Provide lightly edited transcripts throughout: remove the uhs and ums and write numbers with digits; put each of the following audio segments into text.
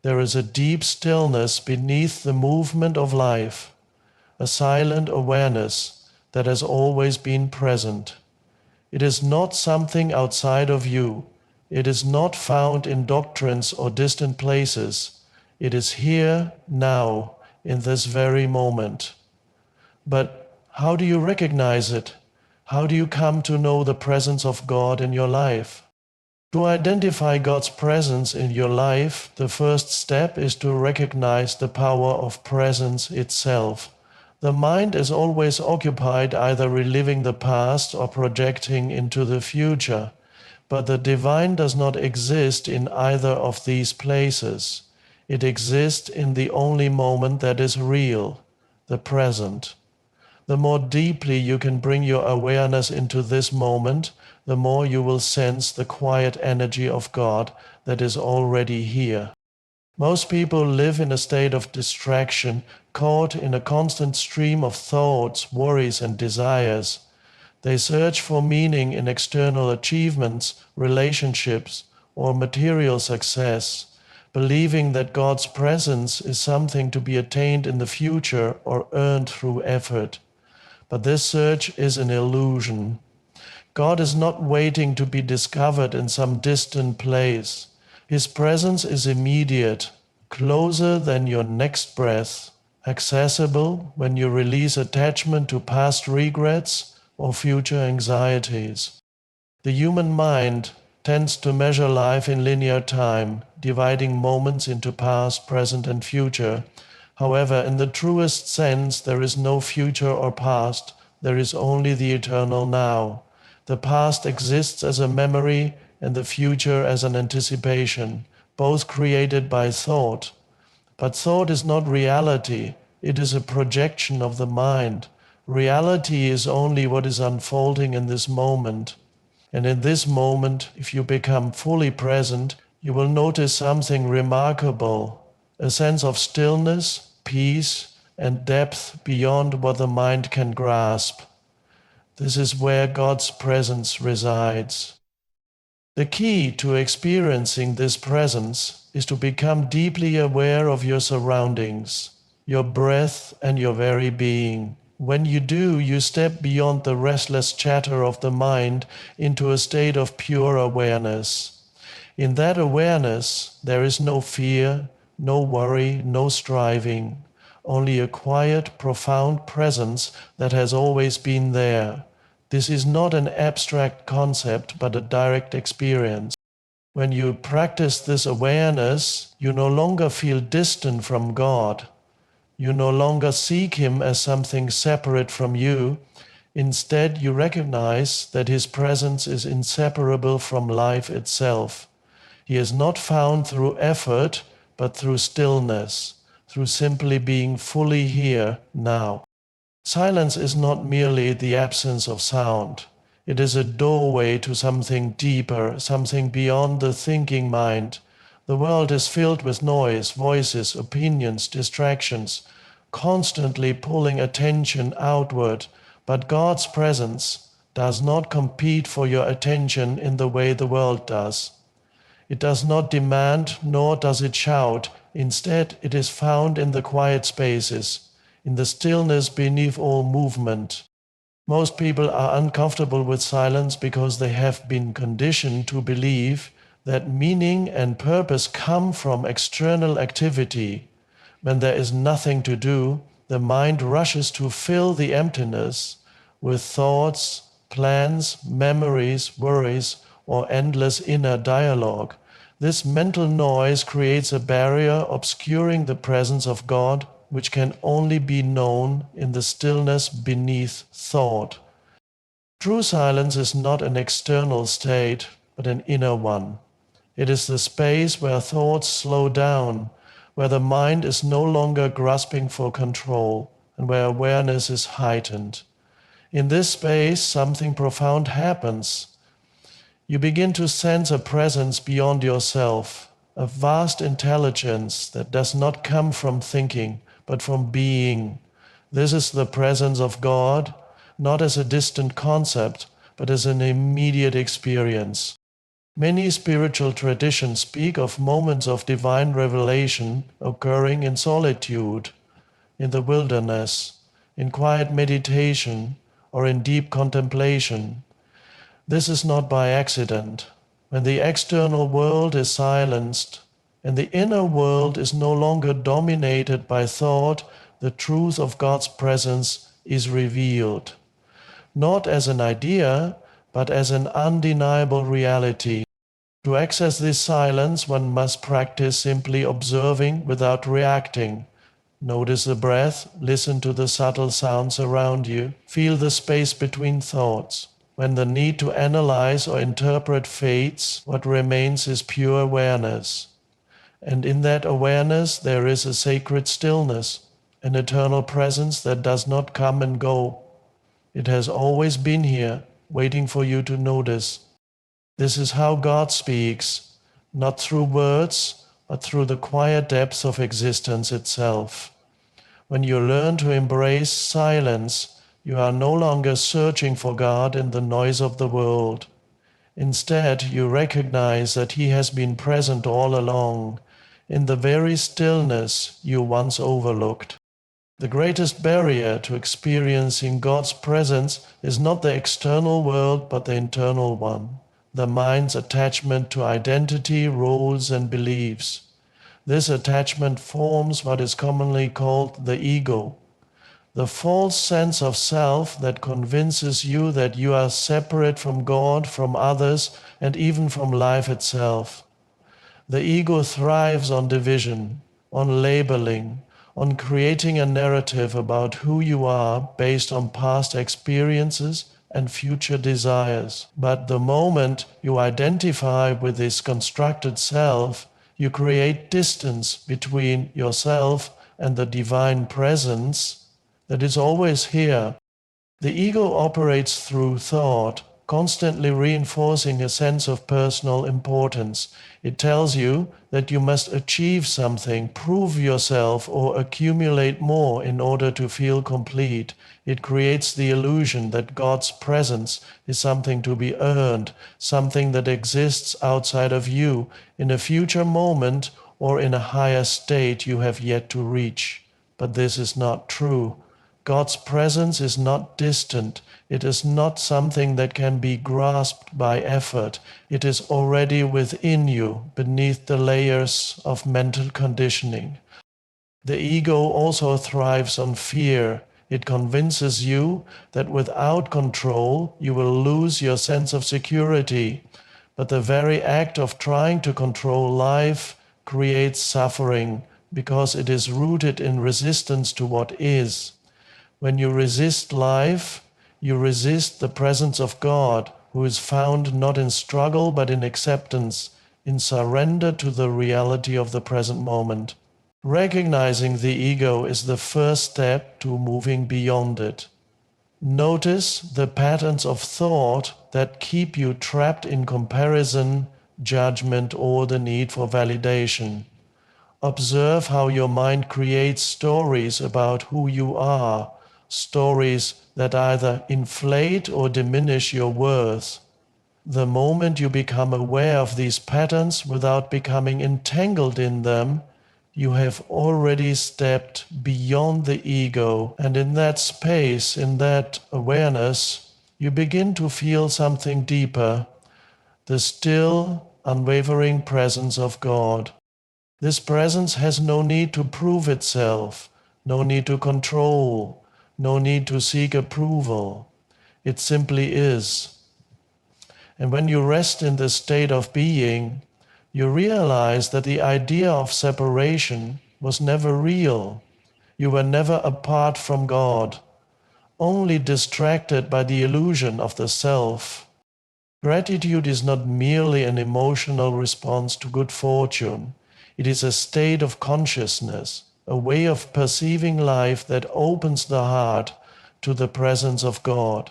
There is a deep stillness beneath the movement of life, a silent awareness that has always been present. It is not something outside of you. It is not found in doctrines or distant places. It is here, now, in this very moment. But how do you recognize it? How do you come to know the presence of God in your life? To identify God's presence in your life, the first step is to recognize the power of presence itself. The mind is always occupied either reliving the past or projecting into the future, but the divine does not exist in either of these places. It exists in the only moment that is real, the present. The more deeply you can bring your awareness into this moment, the more you will sense the quiet energy of God that is already here. Most people live in a state of distraction, caught in a constant stream of thoughts, worries, and desires. They search for meaning in external achievements, relationships, or material success, believing that God's presence is something to be attained in the future or earned through effort. But this search is an illusion. God is not waiting to be discovered in some distant place. His presence is immediate, closer than your next breath, accessible when you release attachment to past regrets or future anxieties. The human mind tends to measure life in linear time, dividing moments into past, present, and future. However, in the truest sense, there is no future or past, there is only the eternal now. The past exists as a memory and the future as an anticipation, both created by thought. But thought is not reality, it is a projection of the mind. Reality is only what is unfolding in this moment. And in this moment, if you become fully present, you will notice something remarkable, a sense of stillness, peace, and depth beyond what the mind can grasp. This is where God's presence resides. The key to experiencing this presence is to become deeply aware of your surroundings, your breath, and your very being. When you do, you step beyond the restless chatter of the mind into a state of pure awareness. In that awareness, there is no fear, no worry, no striving, only a quiet, profound presence that has always been there. This is not an abstract concept, but a direct experience. When you practice this awareness, you no longer feel distant from God. You no longer seek Him as something separate from you. Instead, you recognize that His presence is inseparable from life itself. He is not found through effort, but through stillness, through simply being fully here, now. Silence is not merely the absence of sound. It is a doorway to something deeper, something beyond the thinking mind. The world is filled with noise, voices, opinions, distractions, constantly pulling attention outward, but God's presence does not compete for your attention in the way the world does. It does not demand, nor does it shout. Instead, it is found in the quiet spaces, in the stillness beneath all movement. Most people are uncomfortable with silence because they have been conditioned to believe that meaning and purpose come from external activity. When there is nothing to do, the mind rushes to fill the emptiness with thoughts, plans, memories, worries, or endless inner dialogue. This mental noise creates a barrier obscuring the presence of God, which can only be known in the stillness beneath thought. True silence is not an external state, but an inner one. It is the space where thoughts slow down, where the mind is no longer grasping for control, and where awareness is heightened. In this space, something profound happens. You begin to sense a presence beyond yourself, a vast intelligence that does not come from thinking, but from being. This is the presence of God, not as a distant concept, but as an immediate experience. Many spiritual traditions speak of moments of divine revelation occurring in solitude, in the wilderness, in quiet meditation, or in deep contemplation. This is not by accident. When the external world is silenced and the inner world is no longer dominated by thought, the truth of God's presence is revealed, not as an idea, but as an undeniable reality. To access this silence, one must practice simply observing without reacting. Notice the breath, listen to the subtle sounds around you, feel the space between thoughts. When the need to analyze or interpret fades, what remains is pure awareness. And in that awareness, there is a sacred stillness, an eternal presence that does not come and go. It has always been here, waiting for you to notice. This is how God speaks, not through words, but through the quiet depths of existence itself. When you learn to embrace silence, you are no longer searching for God in the noise of the world. Instead, you recognize that He has been present all along, in the very stillness you once overlooked. The greatest barrier to experiencing God's presence is not the external world, but the internal one, the mind's attachment to identity, roles, and beliefs. This attachment forms what is commonly called the ego, the false sense of self that convinces you that you are separate from God, from others, and even from life itself. The ego thrives on division, on labeling, on creating a narrative about who you are based on past experiences and future desires. But the moment you identify with this constructed self, you create distance between yourself and the divine presence that is always here. The ego operates through thought, constantly reinforcing a sense of personal importance. It tells you that you must achieve something, prove yourself, or accumulate more in order to feel complete. It creates the illusion that God's presence is something to be earned, something that exists outside of you, in a future moment or in a higher state you have yet to reach. But this is not true. God's presence is not distant. It is not something that can be grasped by effort. It is already within you, beneath the layers of mental conditioning. The ego also thrives on fear. It convinces you that without control, you will lose your sense of security. But the very act of trying to control life creates suffering because it is rooted in resistance to what is. When you resist life, you resist the presence of God, who is found not in struggle but in acceptance, in surrender to the reality of the present moment. Recognizing the ego is the first step to moving beyond it. Notice the patterns of thought that keep you trapped in comparison, judgment, or the need for validation. Observe how your mind creates stories about who you are, stories that either inflate or diminish your worth. The moment you become aware of these patterns without becoming entangled in them, you have already stepped beyond the ego, and in that space, in that awareness, you begin to feel something deeper, the still, unwavering presence of God. This presence has no need to prove itself, no need to control, no need to seek approval. It simply is. And when you rest in this state of being, you realize that the idea of separation was never real. You were never apart from God, only distracted by the illusion of the self. Gratitude is not merely an emotional response to good fortune. It is a state of consciousness, a way of perceiving life that opens the heart to the presence of God.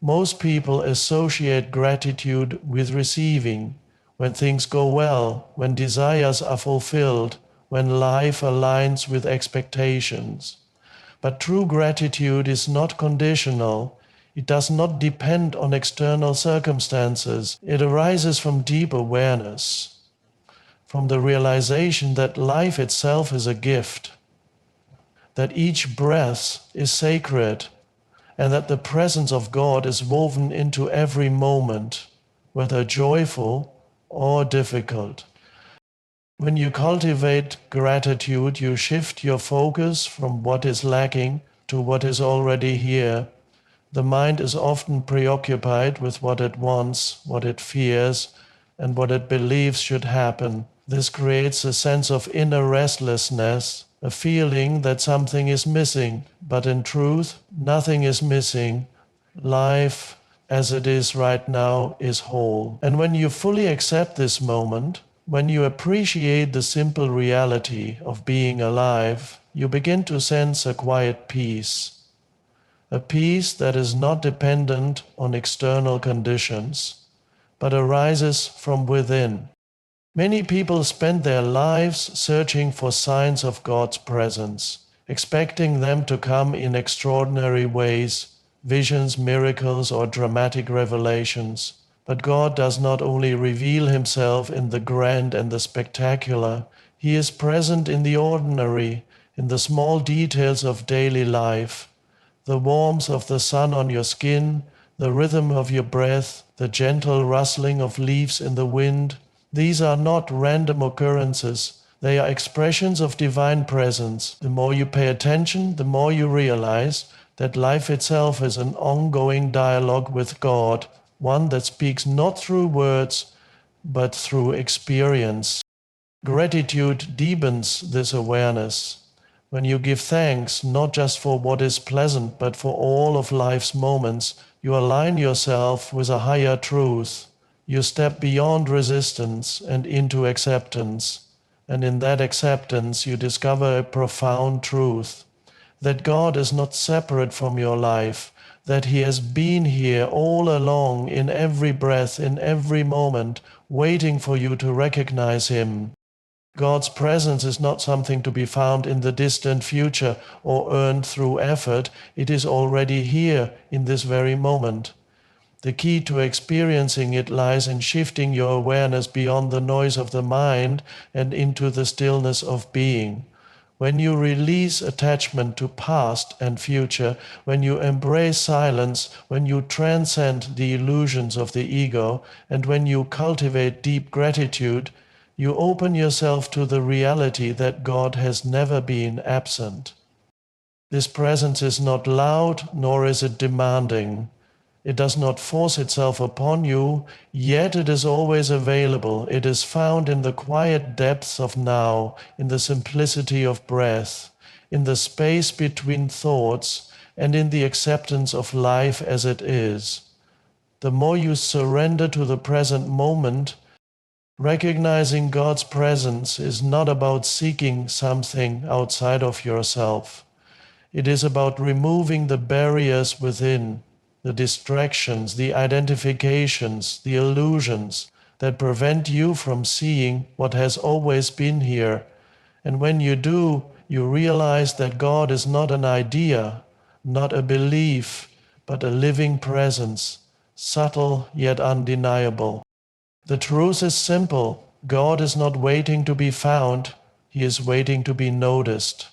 Most people associate gratitude with receiving. When things go well, when desires are fulfilled, when life aligns with expectations. But true gratitude is not conditional. It does not depend on external circumstances. It arises from deep awareness, from the realization that life itself is a gift, that each breath is sacred, and that the presence of God is woven into every moment, whether joyful or difficult. When you cultivate gratitude, you shift your focus from what is lacking to what is already here. The mind is often preoccupied with what it wants, what it fears, and what it believes should happen. This creates a sense of inner restlessness, a feeling that something is missing, but in truth, nothing is missing. Life, as it is right now, is whole. And when you fully accept this moment, when you appreciate the simple reality of being alive, you begin to sense a quiet peace. A peace that is not dependent on external conditions, but arises from within. Many people spend their lives searching for signs of God's presence, expecting them to come in extraordinary ways, visions, miracles, or dramatic revelations. But God does not only reveal himself in the grand and the spectacular, he is present in the ordinary, in the small details of daily life. The warmth of the sun on your skin, the rhythm of your breath, the gentle rustling of leaves in the wind, these are not random occurrences. They are expressions of divine presence. The more you pay attention, the more you realize that life itself is an ongoing dialogue with God, one that speaks not through words, but through experience. Gratitude deepens this awareness. When you give thanks, not just for what is pleasant, but for all of life's moments, you align yourself with a higher truth. You step beyond resistance and into acceptance. And in that acceptance, you discover a profound truth, that God is not separate from your life, that he has been here all along in every breath, in every moment, waiting for you to recognize him. God's presence is not something to be found in the distant future or earned through effort. It is already here in this very moment. The key to experiencing it lies in shifting your awareness beyond the noise of the mind and into the stillness of being. When you release attachment to past and future, when you embrace silence, when you transcend the illusions of the ego, and when you cultivate deep gratitude, you open yourself to the reality that God has never been absent. This presence is not loud, nor is it demanding. It does not force itself upon you, yet it is always available. It is found in the quiet depths of now, in the simplicity of breath, in the space between thoughts, and in the acceptance of life as it is. The more you surrender to the present moment, recognizing God's presence is not about seeking something outside of yourself. It is about removing the barriers within, the distractions, the identifications, the illusions that prevent you from seeing what has always been here. And when you do, you realize that God is not an idea, not a belief, but a living presence, subtle yet undeniable. The truth is simple. God is not waiting to be found, he is waiting to be noticed.